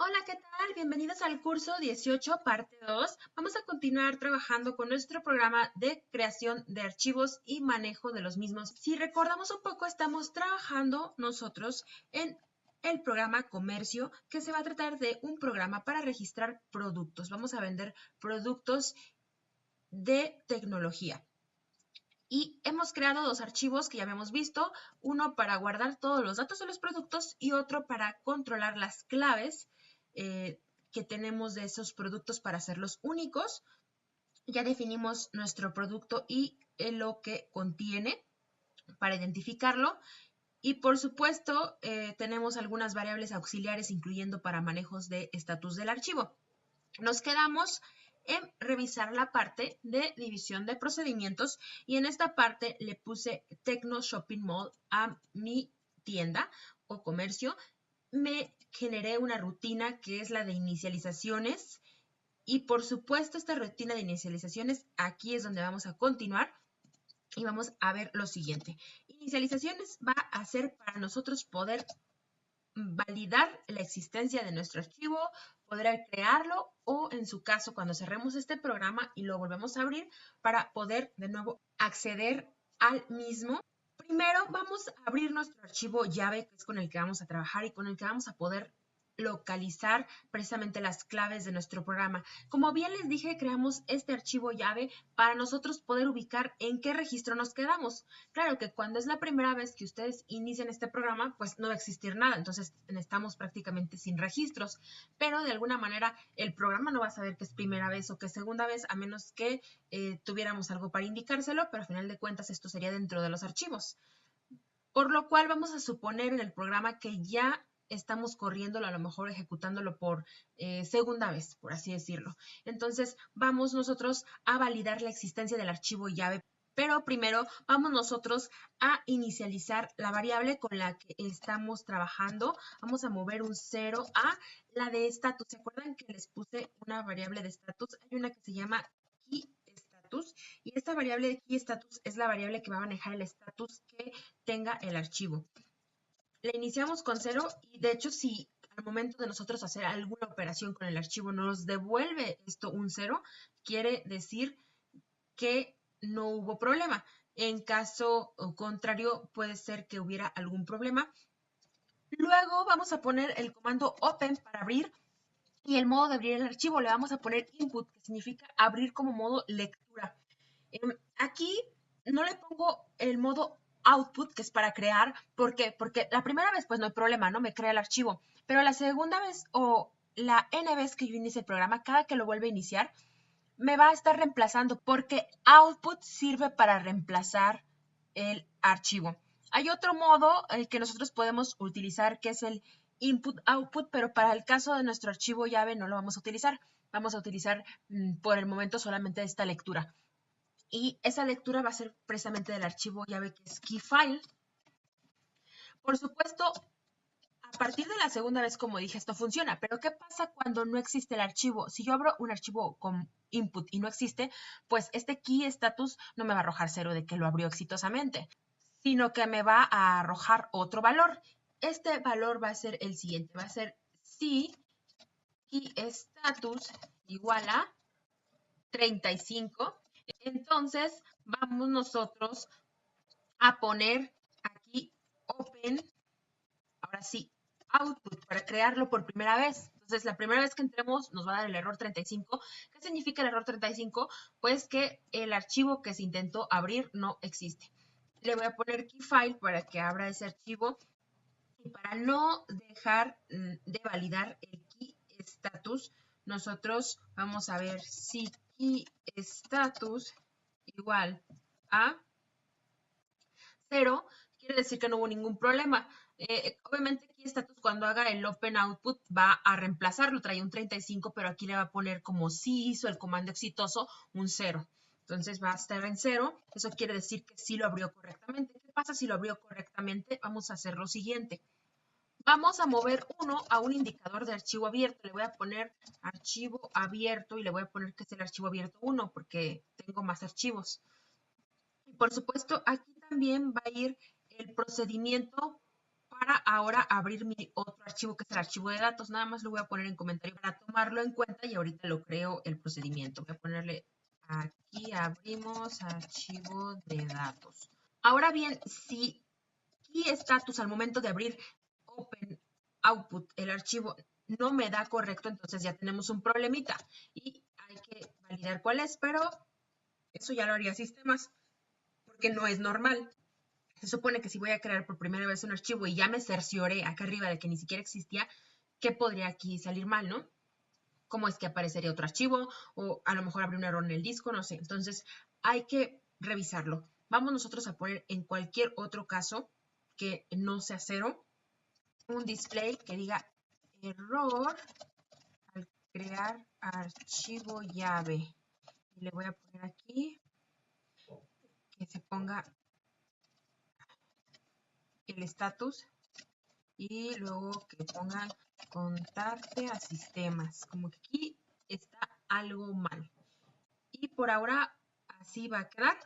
Hola, ¿qué tal? Bienvenidos al curso 18, parte 2. Vamos a continuar trabajando con nuestro programa de creación de archivos y manejo de los mismos. Si recordamos un poco, estamos trabajando nosotros en el programa Comercio, que se va a tratar de un programa para registrar productos. Vamos a vender productos de tecnología. Y hemos creado dos archivos que ya habíamos visto, uno para guardar todos los datos de los productos y otro para controlar las claves que tenemos de esos productos para hacerlos únicos. Ya definimos nuestro producto y lo que contiene para identificarlo. Y por supuesto, tenemos algunas variables auxiliares, incluyendo para manejos de estatus del archivo. Nos quedamos en revisar la parte de división de procedimientos y en esta parte le puse Tecno Shopping Mall a mi tienda o comercio. Me generé una rutina que es la de inicializaciones y por supuesto esta rutina de inicializaciones aquí es donde vamos a continuar y vamos a ver lo siguiente. Inicializaciones va a ser para nosotros poder validar la existencia de nuestro archivo, poder crearlo o en su caso cuando cerremos este programa y lo volvemos a abrir para poder de nuevo acceder al mismo. Primero vamos a abrir nuestro archivo llave, que es con el que vamos a trabajar y con el que vamos a poder localizar precisamente las claves de nuestro programa. Como bien les dije, creamos este archivo llave para nosotros poder ubicar en qué registro nos quedamos. Claro que cuando es la primera vez que ustedes inician este programa, pues no va a existir nada, entonces estamos prácticamente sin registros, pero de alguna manera el programa no va a saber que es primera vez o que es segunda vez, a menos que tuviéramos algo para indicárselo, pero a final de cuentas esto sería dentro de los archivos. Por lo cual vamos a suponer en el programa que ya estamos corriéndolo, a lo mejor ejecutándolo por segunda vez, por así decirlo. Entonces vamos nosotros a validar la existencia del archivo llave, pero primero vamos nosotros a inicializar la variable con la que estamos trabajando. Vamos a mover un 0 a la de estatus. ¿Se acuerdan que les puse una variable de estatus? Hay una que se llama key status y esta variable de key status es la variable que va a manejar el estatus que tenga el archivo. Le iniciamos con 0 y de hecho si al momento de nosotros hacer alguna operación con el archivo nos devuelve esto un 0, quiere decir que no hubo problema. En caso contrario, puede ser que hubiera algún problema. Luego vamos a poner el comando open para abrir y el modo de abrir el archivo le vamos a poner input, que significa abrir como modo lectura. Aquí no le pongo el modo output, que es para crear. ¿Por qué? Porque la primera vez pues no hay problema, ¿no? Me crea el archivo. Pero la segunda vez o la N vez que yo inicie el programa, cada que lo vuelva a iniciar, me va a estar reemplazando porque output sirve para reemplazar el archivo. Hay otro modo que nosotros podemos utilizar que es el input-output, pero para el caso de nuestro archivo llave no lo vamos a utilizar. Vamos a utilizar por el momento solamente esta lectura. Y esa lectura va a ser precisamente del archivo llave que es keyfile. Por supuesto, a partir de la segunda vez, como dije, esto funciona, pero ¿qué pasa cuando no existe el archivo? Si yo abro un archivo con input y no existe, pues este key status no me va a arrojar 0 de que lo abrió exitosamente, sino que me va a arrojar otro valor. Este valor va a ser el siguiente, va a ser si key status igual a 35, entonces vamos nosotros a poner aquí open, ahora sí, output para crearlo por primera vez. Entonces, la primera vez que entremos nos va a dar el error 35. ¿Qué significa el error 35? Pues que el archivo que se intentó abrir no existe. Le voy a poner keyfile para que abra ese archivo y para no dejar de validar el key status, nosotros vamos a ver si key status igual a 0, quiere decir que no hubo ningún problema. Obviamente aquí status cuando haga el open output va a reemplazarlo, trae un 35, pero aquí le va a poner como si hizo el comando exitoso un 0. Entonces va a estar en 0, eso quiere decir que sí lo abrió correctamente. ¿Qué pasa si lo abrió correctamente? Vamos a hacer lo siguiente. Vamos a mover 1 a un indicador de archivo abierto. Le voy a poner archivo abierto y le voy a poner que es el archivo abierto 1 porque tengo más archivos. Y por supuesto, aquí también va a ir el procedimiento para ahora abrir mi otro archivo que es el archivo de datos. Nada más lo voy a poner en comentario para tomarlo en cuenta y ahorita lo creo el procedimiento. Voy a ponerle aquí abrimos archivo de datos. Ahora bien, si key status al momento de abrir open output, el archivo no me da correcto, entonces ya tenemos un problemita y hay que validar cuál es, pero eso ya lo haría sistemas porque no es normal. Se supone que si voy a crear por primera vez un archivo y ya me cercioré acá arriba de que ni siquiera existía, ¿qué podría aquí salir mal, no? ¿Cómo es que aparecería otro archivo? O a lo mejor habría un error en el disco, no sé. Entonces, hay que revisarlo. Vamos nosotros a poner en cualquier otro caso que no sea cero, un display que diga error al crear archivo llave. Y le voy a poner aquí que se ponga el estatus y luego que pongan contacte a sistemas. Como que aquí está algo mal. Y por ahora así va a quedar.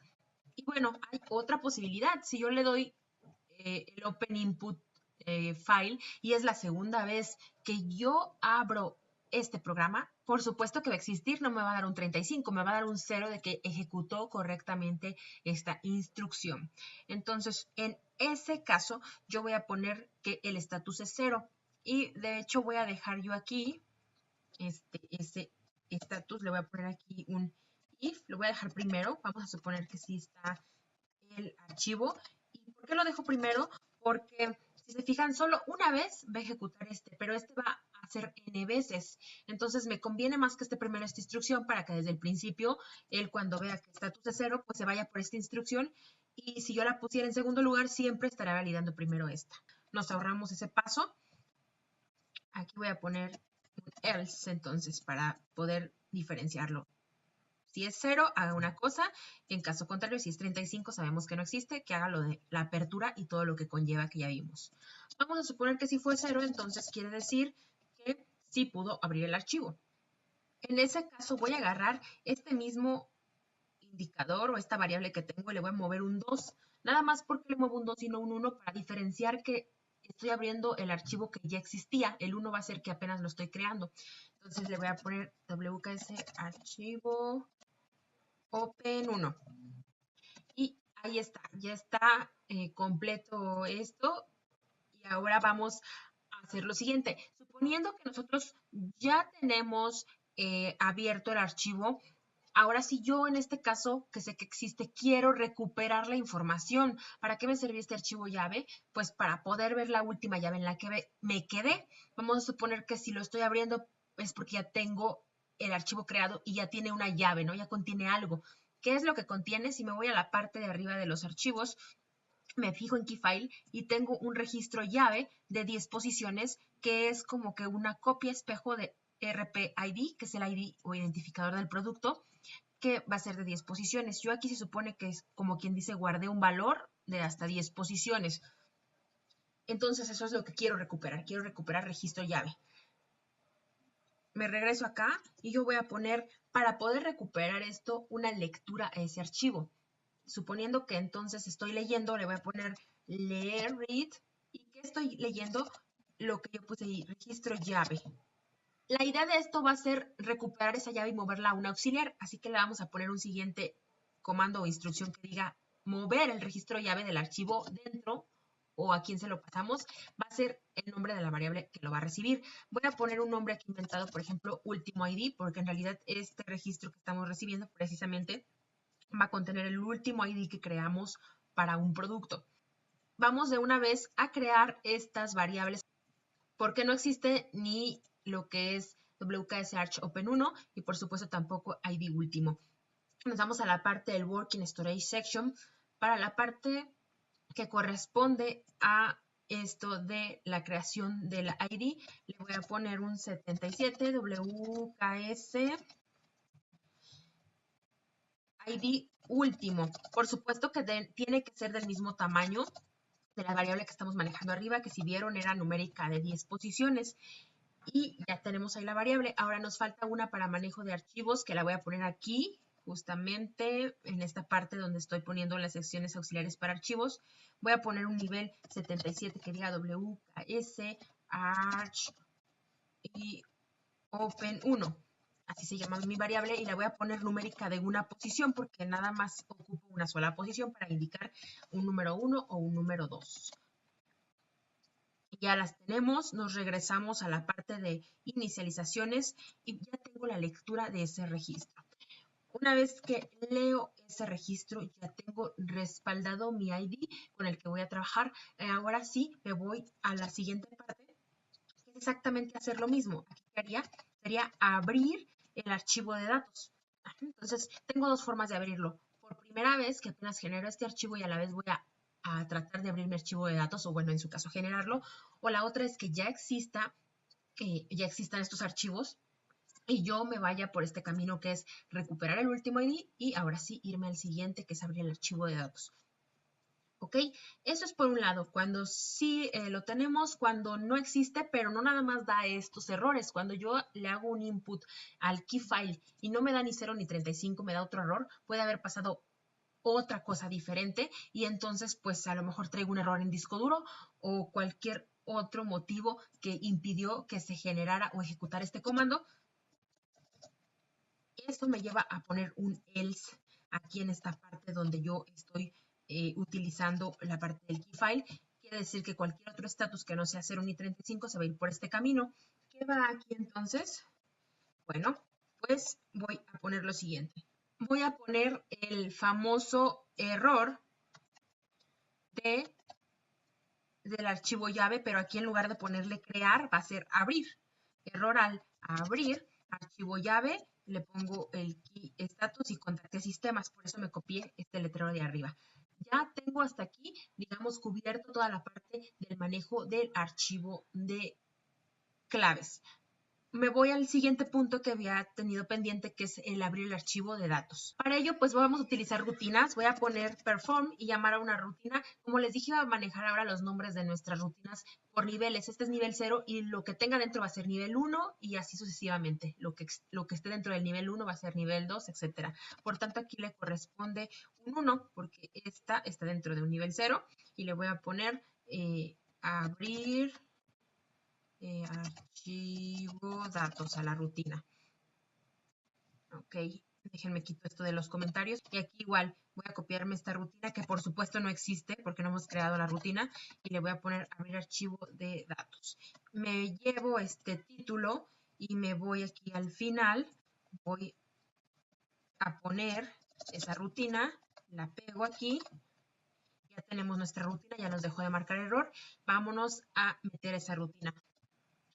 Y bueno, hay otra posibilidad. Si yo le doy el Open Input File y es la segunda vez que yo abro este programa, por supuesto que va a existir, no me va a dar un 35, me va a dar un 0 de que ejecutó correctamente esta instrucción. Entonces, en ese caso, yo voy a poner que el estatus es 0 y de hecho voy a dejar yo aquí ese estatus, le voy a poner aquí un if, lo voy a dejar primero, vamos a suponer que sí está el archivo. ¿Y por qué lo dejo primero? Porque si se fijan, solo una vez va a ejecutar pero este va a hacer n veces. Entonces me conviene más que esté primero esta instrucción para que desde el principio, él cuando vea que estatus es 0, pues se vaya por esta instrucción. Y si yo la pusiera en segundo lugar, siempre estará validando primero esta. Nos ahorramos ese paso. Aquí voy a poner un else entonces para poder diferenciarlo. Si es 0, haga una cosa. En caso contrario, si es 35, sabemos que no existe, que haga lo de la apertura y todo lo que conlleva que ya vimos. Vamos a suponer que si fue 0, entonces quiere decir que sí pudo abrir el archivo. En ese caso voy a agarrar este mismo indicador o esta variable que tengo y le voy a mover un 2. Nada más porque le muevo un 2 y no un 1 para diferenciar que estoy abriendo el archivo que ya existía. El 1 va a ser que apenas lo estoy creando. Entonces le voy a poner wks archivo Open 1. Y ahí está, ya está completo esto. Y ahora vamos a hacer lo siguiente. Suponiendo que nosotros ya tenemos abierto el archivo, ahora sí yo en este caso, que sé que existe, quiero recuperar la información. ¿Para qué me servía este archivo llave? Pues para poder ver la última llave en la que me quedé. Vamos a suponer que si lo estoy abriendo es porque ya tengo el archivo creado y ya tiene una llave, ¿no? Ya contiene algo. ¿Qué es lo que contiene? Si me voy a la parte de arriba de los archivos, me fijo en Keyfile y tengo un registro llave de 10 posiciones que es como que una copia espejo de RPID, que es el ID o identificador del producto, que va a ser de 10 posiciones. Yo aquí se supone que es como quien dice guardé un valor de hasta 10 posiciones. Entonces eso es lo que quiero recuperar registro llave. Me regreso acá y yo voy a poner, para poder recuperar esto, una lectura a ese archivo. Suponiendo que entonces estoy leyendo, le voy a poner leer, read, y que estoy leyendo lo que yo puse ahí, registro llave. La idea de esto va a ser recuperar esa llave y moverla a un auxiliar, así que le vamos a poner un siguiente comando o instrucción que diga mover el registro llave del archivo dentro o a quién se lo pasamos, va a ser el nombre de la variable que lo va a recibir. Voy a poner un nombre aquí inventado, por ejemplo, último ID, porque en realidad este registro que estamos recibiendo precisamente va a contener el último ID que creamos para un producto. Vamos de una vez a crear estas variables porque no existe ni lo que es WKS Arch Open 1 y por supuesto tampoco ID último. Nos vamos a la parte del Working Storage Section. Para la parte que corresponde a esto de la creación de la ID, le voy a poner un 77 WKS ID último. Por supuesto que tiene que ser del mismo tamaño de la variable que estamos manejando arriba, que si vieron era numérica de 10 posiciones. Y ya tenemos ahí la variable. Ahora nos falta una para manejo de archivos, que la voy a poner aquí, justamente en esta parte donde estoy poniendo las secciones auxiliares para archivos, voy a poner un nivel 77 que diga WKS Arch y Open 1. Así se llama mi variable y la voy a poner numérica de una posición porque nada más ocupo una sola posición para indicar un número 1 o un número 2. Ya las tenemos, nos regresamos a la parte de inicializaciones y ya tengo la lectura de ese registro. Una vez que leo ese registro, ya tengo respaldado mi ID con el que voy a trabajar. Ahora sí, me voy a la siguiente parte, que es exactamente hacer lo mismo. Aquí ¿qué haría? Sería abrir el archivo de datos. Entonces, tengo dos formas de abrirlo. Por primera vez que apenas genero este archivo y a la vez voy a tratar de abrir mi archivo de datos, o bueno, en su caso generarlo, o la otra es que ya existan estos archivos y yo me vaya por este camino que es recuperar el último ID y ahora sí irme al siguiente que es abrir el archivo de datos. ¿Ok? Eso es por un lado, cuando sí lo tenemos, cuando no existe, pero no nada más da estos errores. Cuando yo le hago un input al key file y no me da ni 0 ni 35, me da otro error, puede haber pasado otra cosa diferente y entonces pues a lo mejor traigo un error en disco duro o cualquier otro motivo que impidió que se generara o ejecutara este comando. Esto me lleva a poner un else aquí en esta parte donde yo estoy utilizando la parte del key file. Quiere decir que cualquier otro estatus que no sea 0 ni 35 se va a ir por este camino. ¿Qué va aquí entonces? Bueno, pues voy a poner lo siguiente. Voy a poner el famoso error del archivo llave, pero aquí en lugar de ponerle crear va a ser abrir. Error al abrir archivo llave, le pongo el key status y contacté sistemas, por eso me copié este letrero de arriba. Ya tengo hasta aquí, digamos, cubierto toda la parte del manejo del archivo de claves. Me voy al siguiente punto que había tenido pendiente, que es el abrir el archivo de datos. Para ello, pues vamos a utilizar rutinas. Voy a poner perform y llamar a una rutina. Como les dije, voy a manejar ahora los nombres de nuestras rutinas por niveles. Este es nivel 0 y lo que tenga dentro va a ser nivel 1 y así sucesivamente. Lo que esté dentro del nivel 1 va a ser nivel 2, etc. Por tanto, aquí le corresponde un 1 porque esta está dentro de un nivel 0 y le voy a poner abrir archivo datos a la rutina. Ok, déjenme quito esto de los comentarios. Y aquí igual voy a copiarme esta rutina que por supuesto no existe porque no hemos creado la rutina y le voy a poner abrir archivo de datos. Me llevo este título y me voy aquí al final. Voy a poner esa rutina, la pego aquí. Ya tenemos nuestra rutina, ya nos dejó de marcar error. Vámonos a meter esa rutina.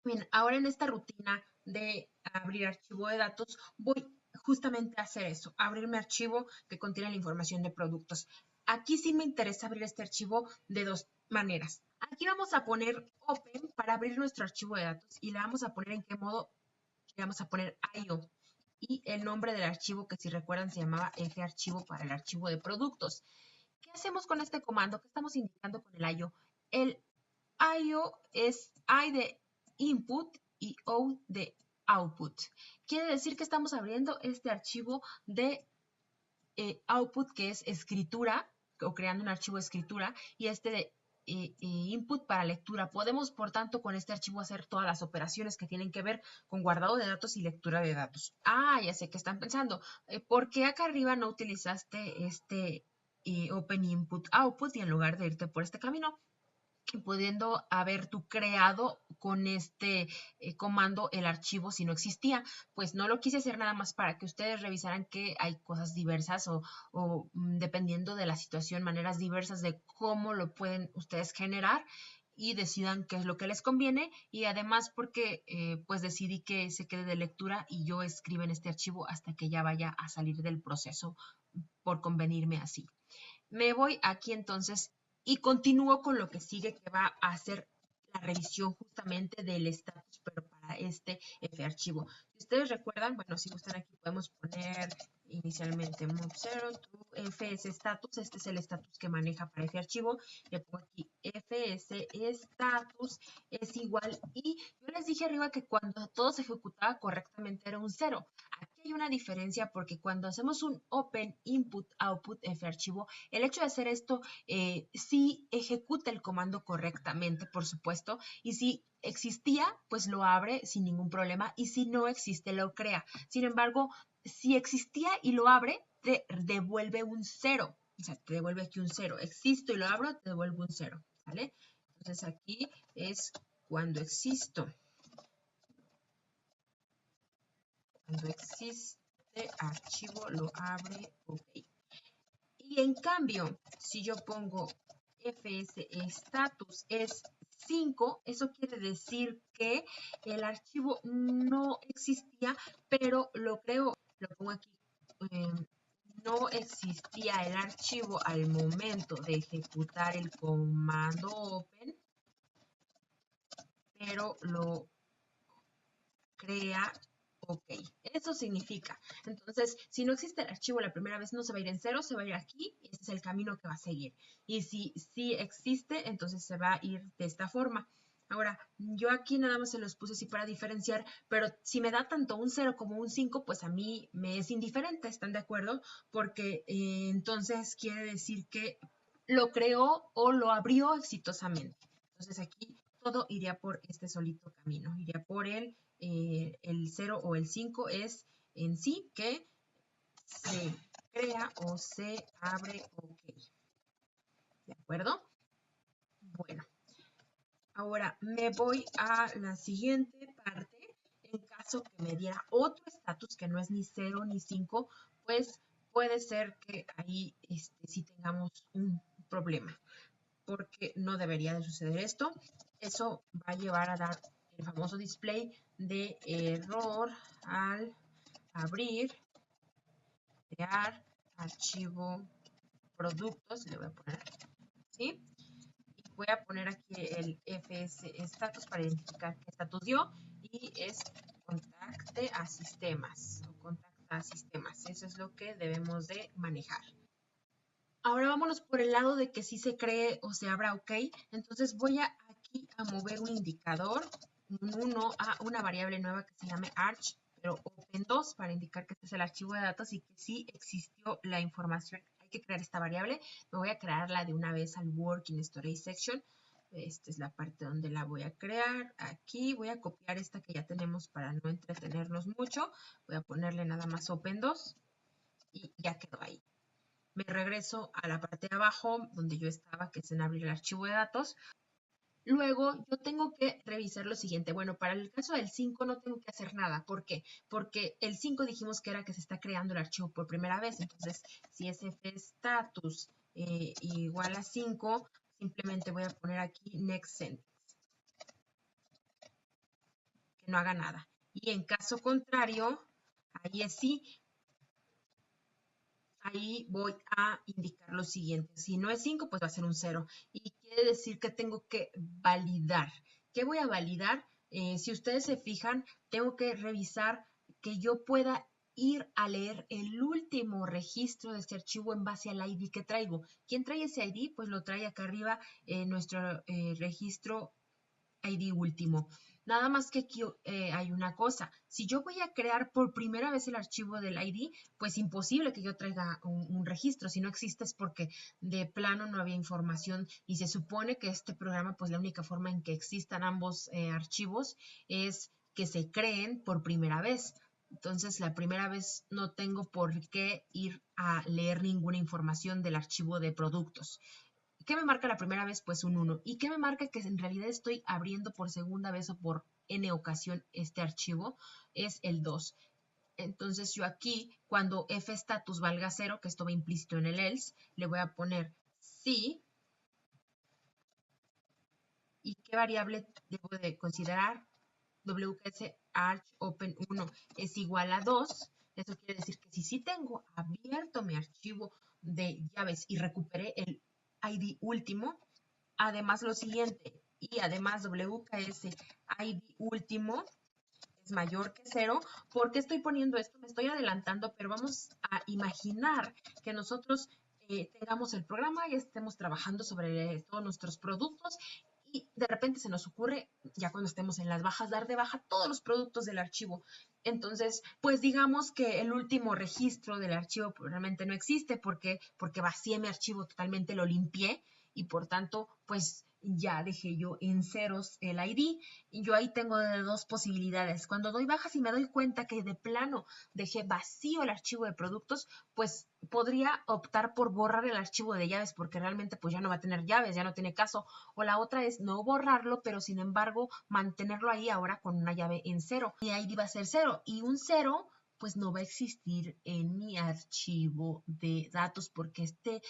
Bien, ahora en esta rutina de abrir archivo de datos, voy justamente a hacer eso, abrir mi archivo que contiene la información de productos. Aquí sí me interesa abrir este archivo de dos maneras. Aquí vamos a poner Open para abrir nuestro archivo de datos y le vamos a poner en qué modo, le vamos a poner IO y el nombre del archivo que si recuerdan se llamaba archivo para el archivo de productos. ¿Qué hacemos con este comando? ¿Qué estamos indicando con el IO? El IO es I de input y O de output. Quiere decir que estamos abriendo este archivo de output que es escritura o creando un archivo de escritura y este de input para lectura. Podemos, por tanto, con este archivo hacer todas las operaciones que tienen que ver con guardado de datos y lectura de datos. Ah, ya sé que están pensando, ¿por qué acá arriba no utilizaste este Open Input Output y en lugar de irte por este camino? Pudiendo haber tú creado con este comando el archivo si no existía. Pues no lo quise hacer nada más para que ustedes revisaran que hay cosas diversas o dependiendo de la situación, maneras diversas de cómo lo pueden ustedes generar y decidan qué es lo que les conviene y además porque pues decidí que se quede de lectura y yo escriba en este archivo hasta que ya vaya a salir del proceso por convenirme así. Me voy aquí entonces y continúo con lo que sigue, que va a ser la revisión justamente del estatus, pero para este F archivo. Si ustedes recuerdan, bueno, si gustan aquí podemos poner inicialmente move0 to fs status. Este es el estatus que maneja para F archivo. Le pongo aquí fs status es igual y yo les dije arriba que cuando todo se ejecutaba correctamente era un 0. ¿A qué hay una diferencia porque cuando hacemos un open input output f archivo, el hecho de hacer esto sí ejecuta el comando correctamente, por supuesto, y si existía, pues lo abre sin ningún problema, y si no existe, lo crea. Sin embargo, si existía y lo abre, te devuelve un 0. O sea, te devuelve aquí un 0. Existo y lo abro, te devuelve un 0. ¿Vale? Entonces aquí es cuando existo. Cuando existe archivo, lo abre, ok. Y en cambio, si yo pongo fs status es 5, eso quiere decir que el archivo no existía, pero lo creó. Lo pongo aquí. No existía el archivo al momento de ejecutar el comando open, pero lo crea. Ok, eso significa. Entonces, si no existe el archivo la primera vez, no se va a ir en 0, se va a ir aquí. Ese es el camino que va a seguir. Y si sí existe, entonces se va a ir de esta forma. Ahora, yo aquí nada más se los puse así para diferenciar, pero si me da tanto un 0 como un 5, pues a mí me es indiferente, ¿están de acuerdo? Porque entonces quiere decir que lo creó o lo abrió exitosamente. Entonces aquí todo iría por este solito camino, iría por el 0 o el 5 es en sí que se crea o se abre ok. ¿De acuerdo? Bueno, ahora me voy a la siguiente parte. En caso que me diera otro estatus que no es ni 0 ni 5, pues puede ser que ahí sí tengamos un problema, porque no debería de suceder esto. Eso va a llevar a dar el famoso display de error al abrir, crear, archivo, productos, le voy a poner, ¿sí? Y voy a poner aquí el fs status para identificar qué estatus dio y es contacte a sistemas o contacta a sistemas. Eso es lo que debemos de manejar. Ahora vámonos por el lado de que sí se cree o se abra ok. Entonces voy aquí a mover un indicador, un 1 a una variable nueva que se llame arch, pero open2 para indicar que este es el archivo de datos y que sí existió la información. Hay que crear esta variable. Me voy a crearla de una vez al working storage section. Esta es la parte donde la voy a crear. Aquí voy a copiar esta que ya tenemos para no entretenernos mucho. Voy a ponerle nada más open2 y ya quedó ahí. Me regreso a la parte de abajo donde yo estaba, que es en abrir el archivo de datos. Luego yo tengo que revisar lo siguiente. Bueno, para el caso del 5 no tengo que hacer nada. ¿Por qué? Porque el 5 dijimos que era que se está creando el archivo por primera vez. Entonces, si es fstatus igual a 5, simplemente voy a poner aquí next sentence. Que no haga nada. Y en caso contrario, ahí es sí, ahí voy a indicar lo siguiente. Si no es 5, pues va a ser un 0. Y quiere decir que tengo que validar. ¿Qué voy a validar? Si ustedes se fijan, tengo que revisar que yo pueda ir a leer el último registro de este archivo en base al ID que traigo. ¿Quién trae ese ID? Pues lo trae acá arriba nuestro registro ID último. Nada más que aquí hay una cosa. Si yo voy a crear por primera vez el archivo del ID, pues imposible que yo traiga un registro. Si no existe es porque de plano no había información y se supone que este programa, pues la única forma en que existan ambos archivos es que se creen por primera vez. Entonces, la primera vez no tengo por qué ir a leer ninguna información del archivo de productos. ¿Qué me marca la primera vez? Pues un 1. ¿Y qué me marca que en realidad estoy abriendo por segunda vez o por n ocasión este archivo? Es el 2. Entonces yo aquí, cuando fstatus valga 0, que esto va implícito en el else, le voy a poner sí. ¿Y qué variable debo de considerar? WS arch open 1 es igual a 2. Eso quiere decir que si sí tengo abierto mi archivo de llaves y recuperé el ID último, además lo siguiente, y además WKS ID último es mayor que 0. ¿Por qué estoy poniendo esto? Me estoy adelantando, pero vamos a imaginar que nosotros tengamos el programa y estemos trabajando sobre todos nuestros productos y de repente se nos ocurre, ya cuando estemos en las bajas, dar de baja todos los productos del archivo. Entonces, pues digamos que el último registro del archivo realmente no existe porque vacié mi archivo totalmente, lo limpié y por tanto, pues ya dejé yo en ceros el ID. Y yo ahí tengo de dos posibilidades. Cuando doy bajas y me doy cuenta que de plano dejé vacío el archivo de productos, pues podría optar por borrar el archivo de llaves porque realmente pues ya no va a tener llaves, ya no tiene caso. O la otra es no borrarlo, pero sin embargo mantenerlo ahí ahora con una llave en cero. Mi ID va a ser cero y un cero pues no va a existir en mi archivo de datos porque este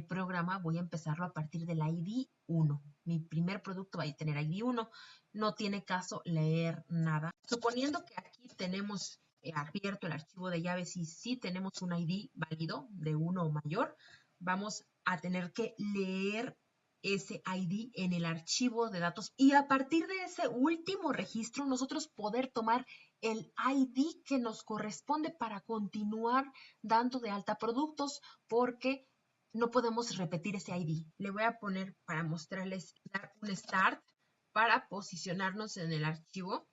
programa voy a empezarlo a partir del ID 1. Mi primer producto va a tener ID 1. No tiene caso leer nada. Suponiendo que aquí tenemos abierto el archivo de llaves y sí tenemos un ID válido de 1 o mayor, vamos a tener que leer ese ID en el archivo de datos y a partir de ese último registro nosotros poder tomar el ID que nos corresponde para continuar dando de alta productos porque no podemos repetir ese ID. Le voy a poner para mostrarles, dar un start para posicionarnos en el archivo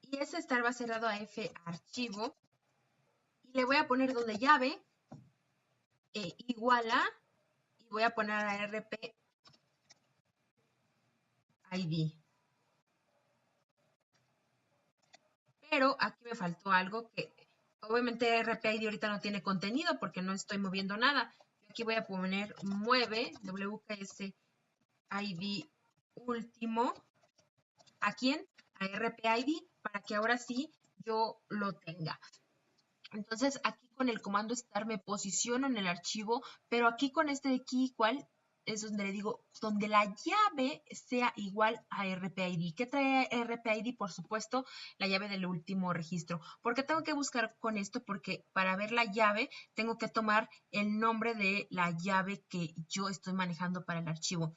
y ese start va a ser dado a F archivo y le voy a poner donde llave igual a y voy a poner a RP ID. Pero aquí me faltó algo que obviamente RPID ahorita no tiene contenido porque no estoy moviendo nada. Aquí voy a poner mueve WKS ID último. ¿A quién? A RPID para que ahora sí yo lo tenga. Entonces aquí con el comando start me posiciono en el archivo, pero aquí con este de key igual es donde le digo, donde la llave sea igual a RPID. ¿Qué trae RPID? Por supuesto, la llave del último registro. ¿Por qué tengo que buscar con esto? Porque para ver la llave tengo que tomar el nombre de la llave que yo estoy manejando para el archivo.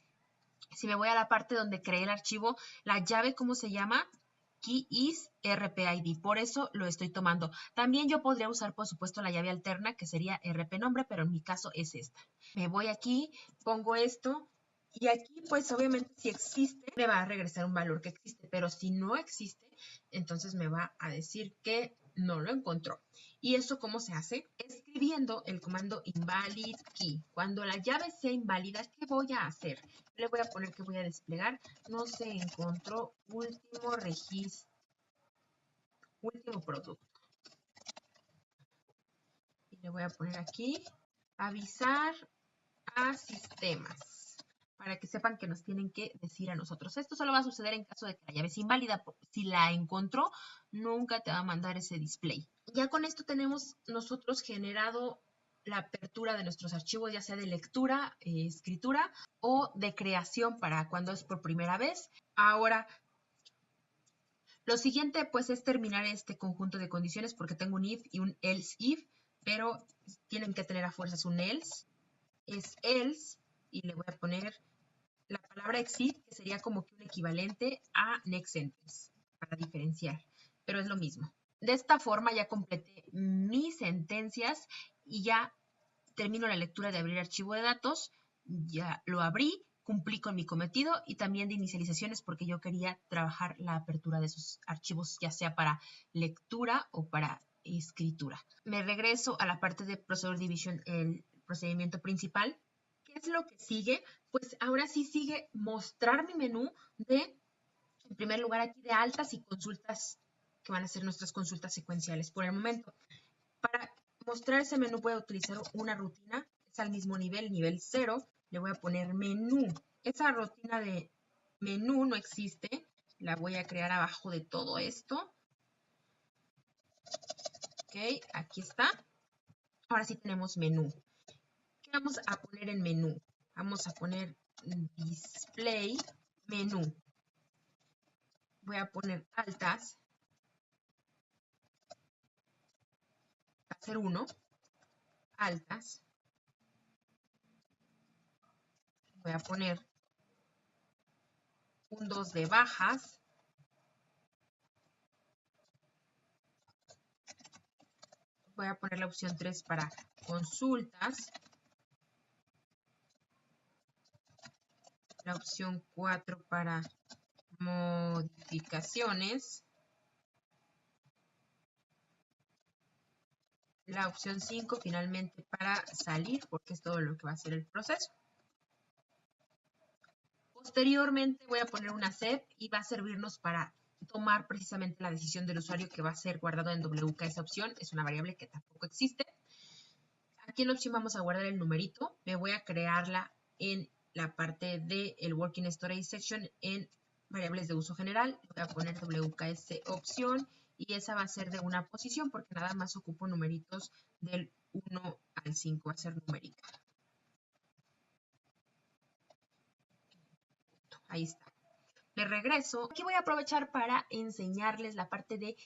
Si me voy a la parte donde creé el archivo, la llave, ¿cómo se llama? Key is RPID, por eso lo estoy tomando. También yo podría usar, por supuesto, la llave alterna, que sería RP nombre, pero en mi caso es esta. Me voy aquí, pongo esto, y aquí, pues, obviamente, si existe, me va a regresar un valor que existe, pero si no existe, entonces me va a decir que no lo encontró. ¿Y eso cómo se hace? Escribiendo el comando invalid key. Cuando la llave sea inválida, ¿qué voy a hacer? Le voy a poner que voy a desplegar. No se encontró último registro, último producto. Y le voy a poner aquí, avisar a sistemas, para que sepan que nos tienen que decir a nosotros. Esto solo va a suceder en caso de que la llave es inválida. Si la encontró, nunca te va a mandar ese display. Ya con esto tenemos nosotros generado la apertura de nuestros archivos, ya sea de lectura, escritura o de creación para cuando es por primera vez. Ahora, lo siguiente pues es terminar este conjunto de condiciones porque tengo un if y un else if, pero tienen que tener a fuerzas un else. Es else y le voy a poner la palabra exit, que sería como que un equivalente a next sentence para diferenciar, pero es lo mismo. De esta forma ya completé mis sentencias y ya termino la lectura de abrir archivo de datos, ya lo abrí, cumplí con mi cometido y también de inicializaciones porque yo quería trabajar la apertura de esos archivos, ya sea para lectura o para escritura. Me regreso a la parte de Procedure Division, el procedimiento principal. ¿Qué es lo que sigue? Pues ahora sí sigue mostrar mi menú de, en primer lugar, aquí de altas y consultas, que van a ser nuestras consultas secuenciales por el momento. Para mostrar ese menú voy a utilizar una rutina, es al mismo nivel, nivel 0, le voy a poner menú. Esa rutina de menú no existe, la voy a crear abajo de todo esto. Ok, aquí está. Ahora sí tenemos menú. ¿Qué vamos a poner en menú? Vamos a poner display menú. Voy a poner altas. Va a ser 1. Altas. Voy a poner un 2 de bajas. Voy a poner la opción 3 para consultas. La opción 4 para modificaciones. la opción 5 finalmente para salir, porque es todo lo que va a ser el proceso. Posteriormente voy a poner una SEP y va a servirnos para tomar precisamente la decisión del usuario que va a ser guardado en WK esa opción. Es una variable que tampoco existe. Aquí en la opción vamos a guardar el numerito. Me voy a crearla en la parte del Working Storage Section en variables de uso general. Voy a poner WKS opción y esa va a ser de una posición porque nada más ocupo numeritos del 1 al 5. Va a ser numérica. Ahí está. Me regreso. Aquí voy a aprovechar para enseñarles la parte de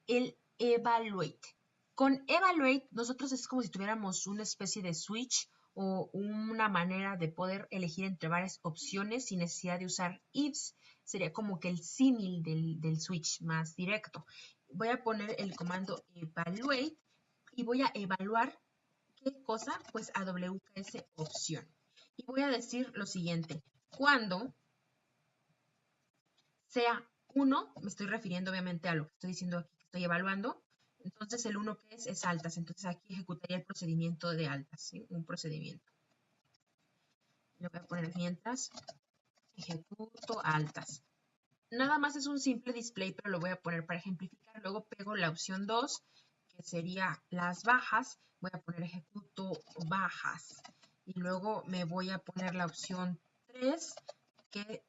el evaluate. Con evaluate, nosotros es como si tuviéramos una especie de switch o una manera de poder elegir entre varias opciones sin necesidad de usar ifs. Sería como que el símil del switch más directo. Voy a poner el comando evaluate y voy a evaluar ¿qué cosa? Pues a WKS opción. Y voy a decir lo siguiente. Cuando sea 1, me estoy refiriendo obviamente a lo que estoy diciendo aquí que estoy evaluando, entonces el 1 que es altas, entonces aquí ejecutaría el procedimiento de altas, ¿sí? Un procedimiento. Le voy a poner mientras ejecuto altas. Nada más es un simple display, pero lo voy a poner para ejemplificar. Luego pego la opción 2, que sería las bajas. Voy a poner ejecuto bajas. Y luego me voy a poner la opción 3, que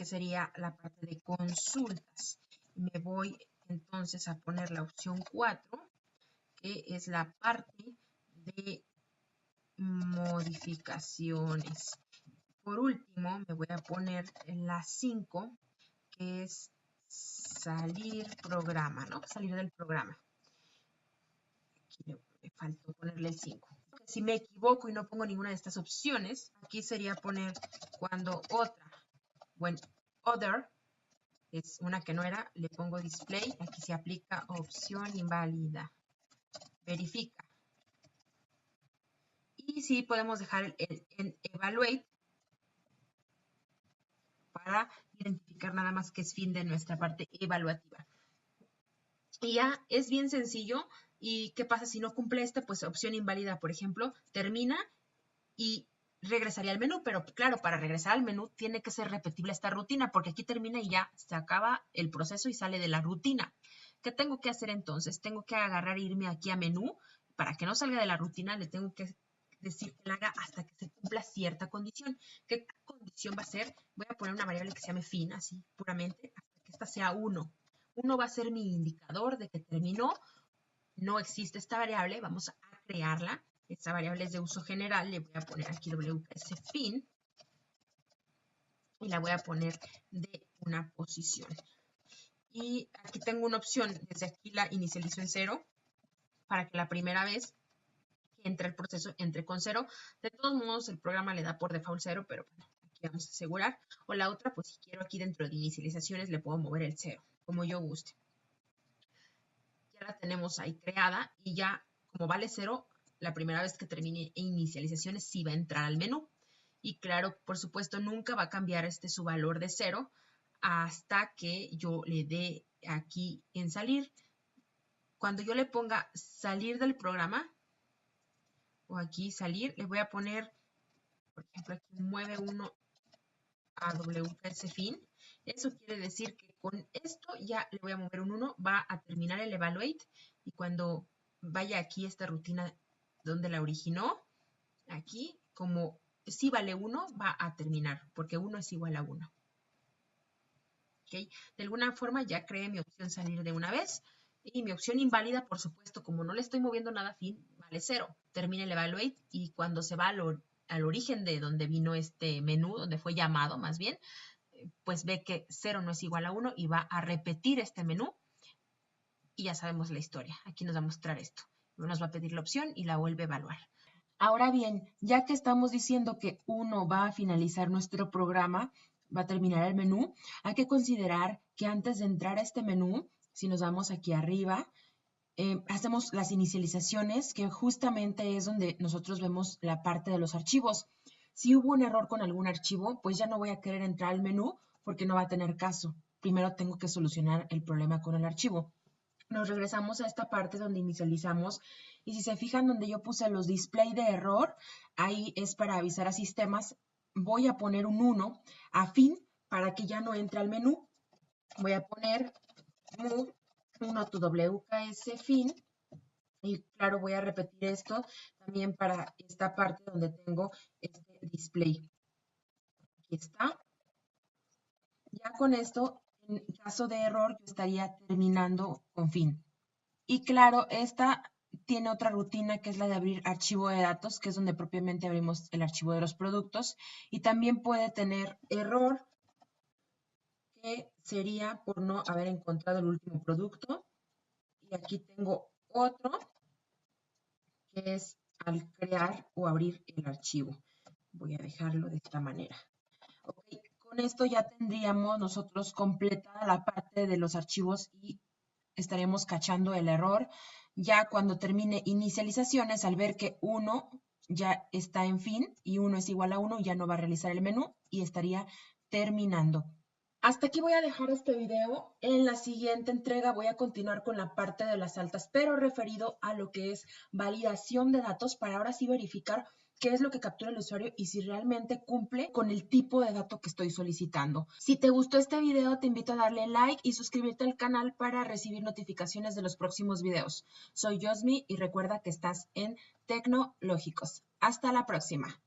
sería la parte de consultas. Me voy entonces a poner la opción 4, que es la parte de modificaciones. Por último, me voy a poner la 5, que es salir programa, ¿no? Salir del programa. Aquí me faltó ponerle el 5. Si me equivoco y no pongo ninguna de estas opciones, aquí sería poner cuando otra, bueno, other, es una que no era, le pongo display, aquí se aplica opción inválida, verifica. Y sí podemos dejar el evaluate para identificar nada más que es fin de nuestra parte evaluativa. Y ya es bien sencillo. ¿Y qué pasa si no cumple este? Pues opción inválida, por ejemplo, termina y regresaría al menú, pero claro, para regresar al menú tiene que ser repetible esta rutina, porque aquí termina y ya se acaba el proceso y sale de la rutina. ¿Qué tengo que hacer entonces? Tengo que agarrar e irme aquí a menú. Para que no salga de la rutina, le tengo que decir que la haga hasta que se cumpla cierta condición. ¿Qué condición va a ser? Voy a poner una variable que se llame fin, así puramente, hasta que esta sea 1. 1 va a ser mi indicador de que terminó. No existe esta variable, vamos a crearla. Esta variable es de uso general, le voy a poner aquí WS fin y la voy a poner de una posición. Y aquí tengo una opción, desde aquí la inicializo en 0 para que la primera vez que entre el proceso entre con 0. De todos modos, el programa le da por default 0, pero bueno, aquí vamos a asegurar. O la otra, pues si quiero aquí dentro de inicializaciones le puedo mover el 0, como yo guste. Ya la tenemos ahí creada y ya como vale 0, la primera vez que termine inicializaciones sí va a entrar al menú. Y claro, por supuesto, nunca va a cambiar su valor de 0 hasta que yo le dé aquí en salir. Cuando yo le ponga salir del programa, o aquí salir, le voy a poner, por ejemplo, aquí mueve 1 a WS fin. Eso quiere decir que con esto ya le voy a mover un 1, va a terminar el evaluate y cuando vaya aquí esta rutina donde la originó, aquí como si vale 1 va a terminar porque 1 es igual a 1. ¿Okay? De alguna forma ya creé mi opción salir de una vez y mi opción inválida, por supuesto, como no le estoy moviendo nada fin, vale 0. Termina el evaluate y cuando se va al origen de donde vino este menú, donde fue llamado más bien, pues ve que 0 no es igual a 1 y va a repetir este menú y ya sabemos la historia. Aquí nos va a mostrar esto. Nos va a pedir la opción y la vuelve a evaluar. Ahora bien, ya que estamos diciendo que 1 va a finalizar nuestro programa, va a terminar el menú, hay que considerar que antes de entrar a este menú, si nos vamos aquí arriba, hacemos las inicializaciones, que justamente es donde nosotros vemos la parte de los archivos. Si hubo un error con algún archivo, pues ya no voy a querer entrar al menú porque no va a tener caso. Primero tengo que solucionar el problema con el archivo. nos regresamos a esta parte donde inicializamos y si se fijan donde yo puse los display de error, ahí es para avisar a sistemas. Voy a poner un 1 a fin para que ya no entre al menú. Voy a poner move 1 to WKS fin y claro, voy a repetir esto también para esta parte donde tengo este display. Aquí está. Ya con esto, en caso de error, yo estaría terminando con fin. Y claro, esta tiene otra rutina que es la de abrir archivo de datos, que es donde propiamente abrimos el archivo de los productos. Y también puede tener error, que sería por no haber encontrado el último producto. Y aquí tengo otro, que es al crear o abrir el archivo. Voy a dejarlo de esta manera. Okay. Con esto ya tendríamos nosotros completada la parte de los archivos y estaremos cachando el error. Ya cuando termine inicializaciones, al ver que 1 ya está en fin y 1 es igual a 1, ya no va a realizar el menú y estaría terminando. Hasta aquí voy a dejar este video. En la siguiente entrega voy a continuar con la parte de las altas, pero referido a lo que es validación de datos para ahora sí verificar qué es lo que captura el usuario y si realmente cumple con el tipo de dato que estoy solicitando. Si te gustó este video, te invito a darle like y suscribirte al canal para recibir notificaciones de los próximos videos. Soy Yosmi y recuerda que estás en Tecnológicos. Hasta la próxima.